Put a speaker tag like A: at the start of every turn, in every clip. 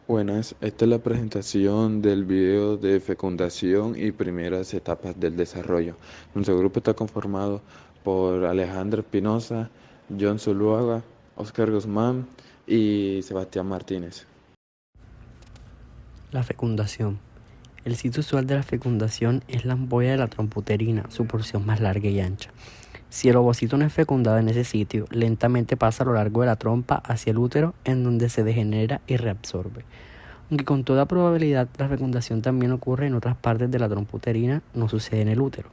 A: Buenas, esta es la presentación del video de fecundación y primeras etapas del desarrollo. Nuestro grupo está conformado por Alejandra Espinosa, John Zuluaga, Oscar Guzmán y Sebastián Martínez.
B: La fecundación. El sitio usual de la fecundación es la ampolla de la trompa uterina, su porción más larga y ancha. Si el ovocito no es fecundado en ese sitio, lentamente pasa a lo largo de la trompa hacia el útero, en donde se degenera y reabsorbe. Aunque con toda probabilidad la fecundación también ocurre en otras partes de la trompa uterina, no sucede en el útero.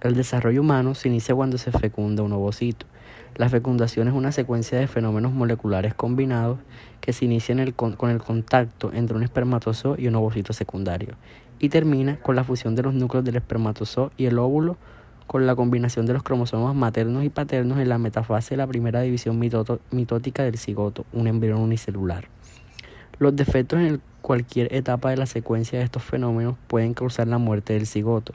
B: El desarrollo humano se inicia cuando se fecunda un ovocito. La fecundación es una secuencia de fenómenos moleculares combinados que se inicia con el contacto entre un espermatozoide y un ovocito secundario y termina con la fusión de los núcleos del espermatozoide y el óvulo con la combinación de los cromosomas maternos y paternos en la metafase de la primera división mitótica del cigoto, un embrión unicelular. Los defectos en cualquier etapa de la secuencia de estos fenómenos pueden causar la muerte del cigoto.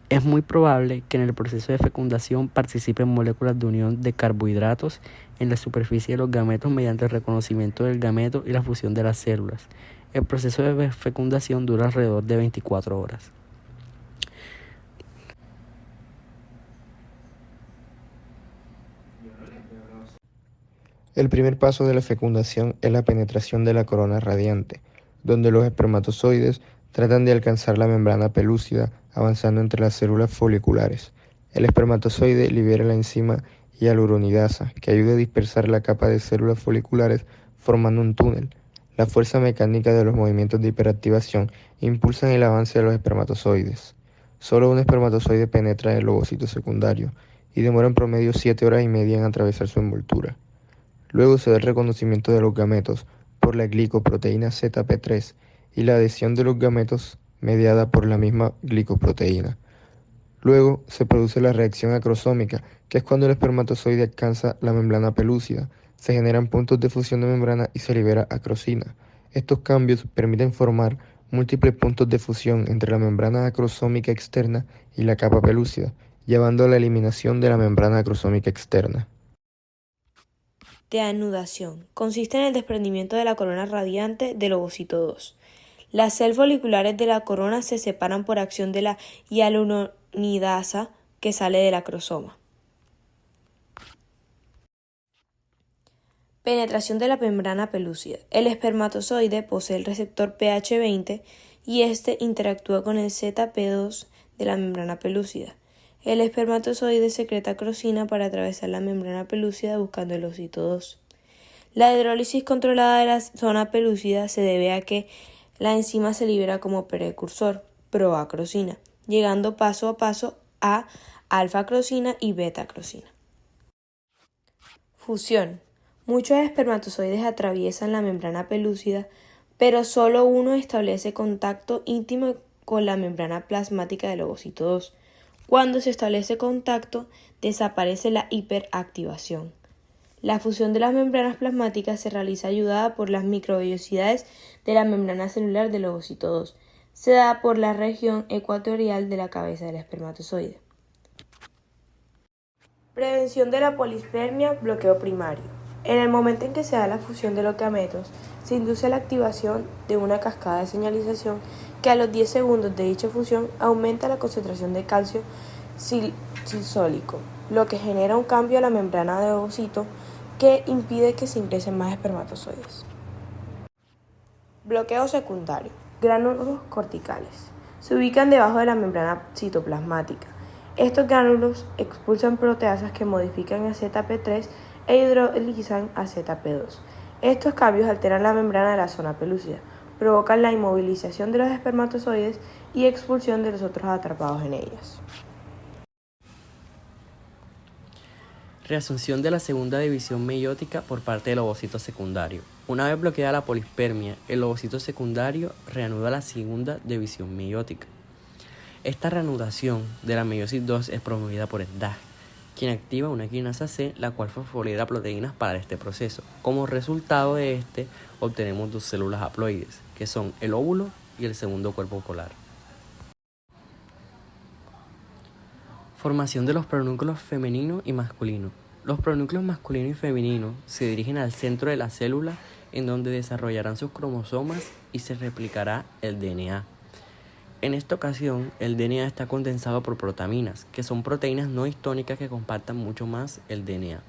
B: Es muy probable que en el proceso de fecundación participen moléculas de unión de carbohidratos en la superficie de los gametos mediante el reconocimiento del gameto y la fusión de las células. El proceso de fecundación dura alrededor de 24 horas.
C: El primer paso de la fecundación es la penetración de la corona radiante, donde los espermatozoides tratan de alcanzar la membrana pelúcida avanzando entre las células foliculares. El espermatozoide libera la enzima hialuronidasa, que ayuda a dispersar la capa de células foliculares formando un túnel. La fuerza mecánica de los movimientos de hiperactivación impulsan el avance de los espermatozoides. Solo un espermatozoide penetra el ovocito secundario y demora en promedio 7 horas y media en atravesar su envoltura. Luego se da el reconocimiento de los gametos por la glicoproteína ZP3 y la adhesión de los gametos mediada por la misma glicoproteína. Luego se produce la reacción acrosómica, que es cuando el espermatozoide alcanza la membrana pelúcida, se generan puntos de fusión de membrana y se libera acrosina. Estos cambios permiten formar múltiples puntos de fusión entre la membrana acrosómica externa y la capa pelúcida, llevando a la eliminación de la membrana acrosómica externa.
D: De anudación. Consiste en el desprendimiento de la corona radiante del ovocito 2. Las celdas foliculares de la corona se separan por acción de la hialuronidasa que sale del acrosoma. Penetración de la membrana pelúcida. El espermatozoide posee el receptor pH20 y este interactúa con el ZP2 de la membrana pelúcida. El espermatozoide secreta acrosina para atravesar la membrana pelúcida buscando el ovocito 2. La hidrólisis controlada de la zona pelúcida se debe a que la enzima se libera como precursor, proacrosina, llegando paso a paso a alfa-acrosina y beta-acrosina. Fusión. Muchos espermatozoides atraviesan la membrana pelúcida, pero solo uno establece contacto íntimo con la membrana plasmática del ovocito 2. Cuando se establece contacto, desaparece la hiperactivación. La fusión de las membranas plasmáticas se realiza ayudada por las microvellosidades de la membrana celular del ovocito 2. Se da por la región ecuatorial de la cabeza del espermatozoide. Prevención de la polispermia, bloqueo primario. En el momento en que se da la fusión de los gametos, se induce la activación de una cascada de señalización que a los 10 segundos de dicha fusión aumenta la concentración de calcio silsólico, lo que genera un cambio a la membrana de ovocito que impide que se ingresen más espermatozoides. Bloqueo secundario. Gránulos corticales. Se ubican debajo de la membrana citoplasmática. Estos gránulos expulsan proteasas que modifican a ZP3 e hidrolizan a ZP2. Estos cambios alteran la membrana de la zona pelúcida, provocan la inmovilización de los espermatozoides y expulsión de los otros atrapados en ellas.
B: Reasunción de la segunda división meiótica por parte del ovocito secundario. Una vez bloqueada la polispermia, el ovocito secundario reanuda la segunda división meiótica. Esta reanudación de la meiosis 2 es promovida por el DAG, quien activa una quinasa C, la cual fosfolida proteínas para este proceso. Como resultado de este, obtenemos dos células haploides, que son el óvulo y el segundo cuerpo polar. Formación de los pronúcleos femenino y masculino. Los pronúcleos masculino y femenino se dirigen al centro de la célula en donde desarrollarán sus cromosomas y se replicará el DNA. En esta ocasión, el DNA está condensado por protaminas, que son proteínas no histónicas que compactan mucho más el DNA.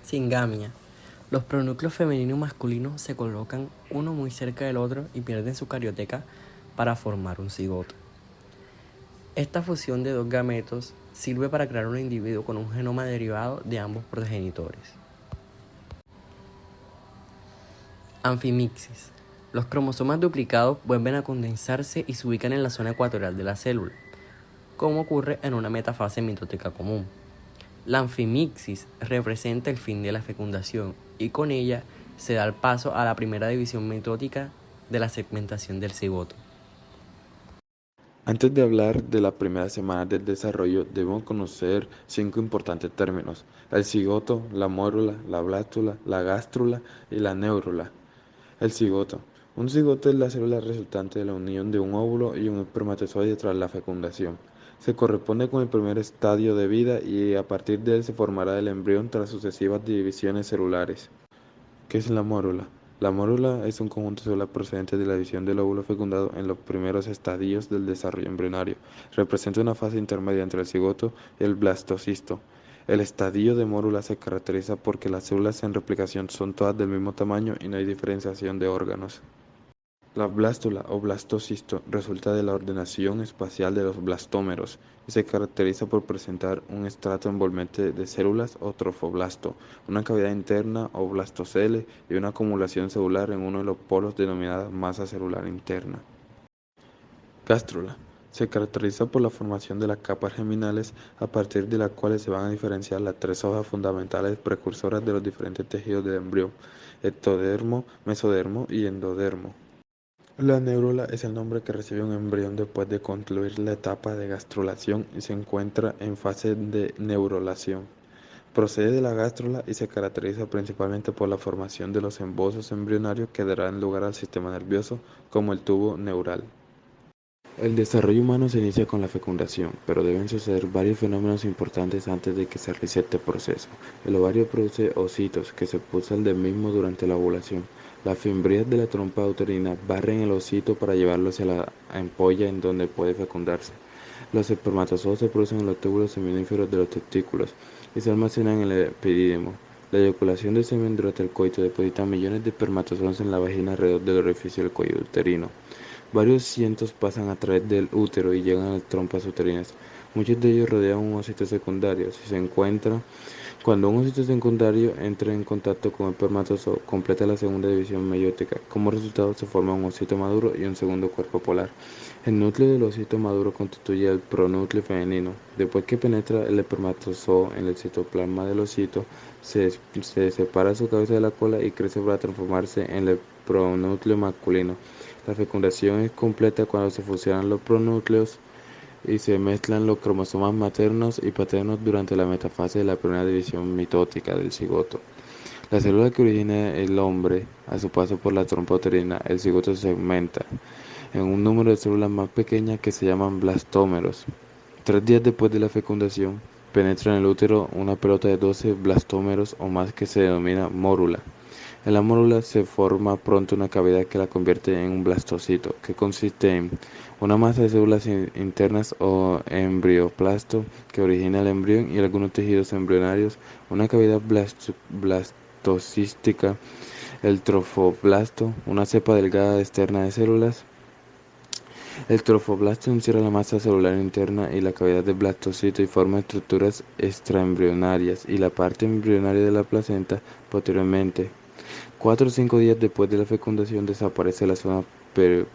B: Singamia. Los pronúcleos femenino y masculino se colocan uno muy cerca del otro y pierden su carioteca para formar un cigoto. Esta fusión de dos gametos sirve para crear un individuo con un genoma derivado de ambos progenitores. Anfimixis. Los cromosomas duplicados vuelven a condensarse y se ubican en la zona ecuatorial de la célula, como ocurre en una metafase mitótica común. La anfimixis representa el fin de la fecundación y con ella se da el paso a la primera división mitótica de la segmentación del cigoto.
A: Antes de hablar de las primeras semanas del desarrollo, debemos conocer 5 importantes términos: el cigoto, la mórula, la blástula, la gástrula y la neurula. El cigoto. Un cigoto es la célula resultante de la unión de un óvulo y un espermatozoide tras la fecundación. Se corresponde con el primer estadio de vida y a partir de él se formará el embrión tras sucesivas divisiones celulares. ¿Qué es la mórula? La mórula es un conjunto de células procedentes de la división del óvulo fecundado en los primeros estadios del desarrollo embrionario. Representa una fase intermedia entre el cigoto y el blastocisto. El estadio de mórula se caracteriza porque las células en replicación son todas del mismo tamaño y no hay diferenciación de órganos. La blástula o blastocisto resulta de la ordenación espacial de los blastómeros y se caracteriza por presentar un estrato envolvente de células o trofoblasto, una cavidad interna o blastocele y una acumulación celular en uno de los polos denominada masa celular interna. Gástrula. Se caracteriza por la formación de las capas geminales a partir de las cuales se van a diferenciar las 3 hojas fundamentales precursoras de los diferentes tejidos del embrión: ectodermo, mesodermo y endodermo. La neurula es el nombre que recibe un embrión después de concluir la etapa de gastrulación y se encuentra en fase de neurulación. Procede de la gástrula y se caracteriza principalmente por la formación de los embosos embrionarios que darán lugar al sistema nervioso, como el tubo neural. El desarrollo humano se inicia con la fecundación, pero deben suceder varios fenómenos importantes antes de que se realice este proceso. El ovario produce ocitos que se expulsan del mismo durante la ovulación. Las fimbrias de la trompa uterina barren el ocito para llevarlo hacia la ampolla en donde puede fecundarse. Los espermatozoides se producen en los túbulos seminíferos de los testículos y se almacenan en el epidídimo. La eyaculación de semen durante el coito deposita millones de espermatozoides en la vagina alrededor del orificio del cuello uterino. Varios cientos pasan a través del útero y llegan a las trompas uterinas. Muchos de ellos rodean un ocito secundario. Cuando un ocito secundario entra en contacto con el espermatozoide, completa la segunda división meiótica. Como resultado se forma un ocito maduro y un segundo cuerpo polar. El núcleo del ocito maduro constituye el pronúcleo femenino. Después que penetra el espermatozoide en el citoplasma del ocito, se separa su cabeza de la cola y crece para transformarse en el pronúcleo masculino. La fecundación es completa cuando se fusionan los pronúcleos y se mezclan los cromosomas maternos y paternos durante la metafase de la primera división mitótica del cigoto. La célula que origina el hombre, a su paso por la trompa uterina, el cigoto se segmenta en un número de células más pequeñas que se llaman blastómeros. 3 días después de la fecundación, penetra en el útero una pelota de 12 blastómeros o más que se denomina mórula. En la mórula se forma pronto una cavidad que la convierte en un blastocito, que consiste en una masa de células internas o embrioplasto que origina el embrión y algunos tejidos embrionarios, una cavidad blastocística, el trofoblasto, una cepa delgada externa de células. El trofoblasto encierra la masa celular interna y la cavidad del blastocito y forma estructuras extraembrionarias y la parte embrionaria de la placenta. Posteriormente, 4 o 5 días después de la fecundación desaparece la zona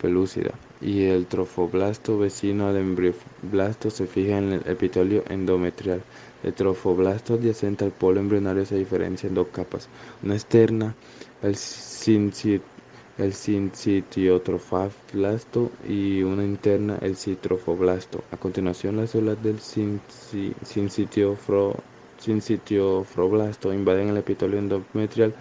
A: pelúcida y el trofoblasto vecino al embrioblasto se fija en el epitelio endometrial. El trofoblasto adyacente al polo embrionario se diferencia en 2 capas, una externa, el sincitiofiblasto, y una interna, el citrofoblasto. A continuación, las células del sincitiofiblasto invaden el epitelio endometrial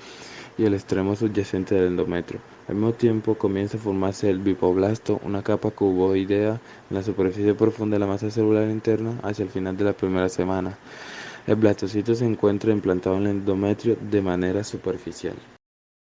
A: y el extremo subyacente del endometrio. Al mismo tiempo comienza a formarse el bipoblasto, una capa cuboidea en la superficie profunda de la masa celular interna hacia el final de la primera semana. El blastocito se encuentra implantado en el endometrio de manera superficial.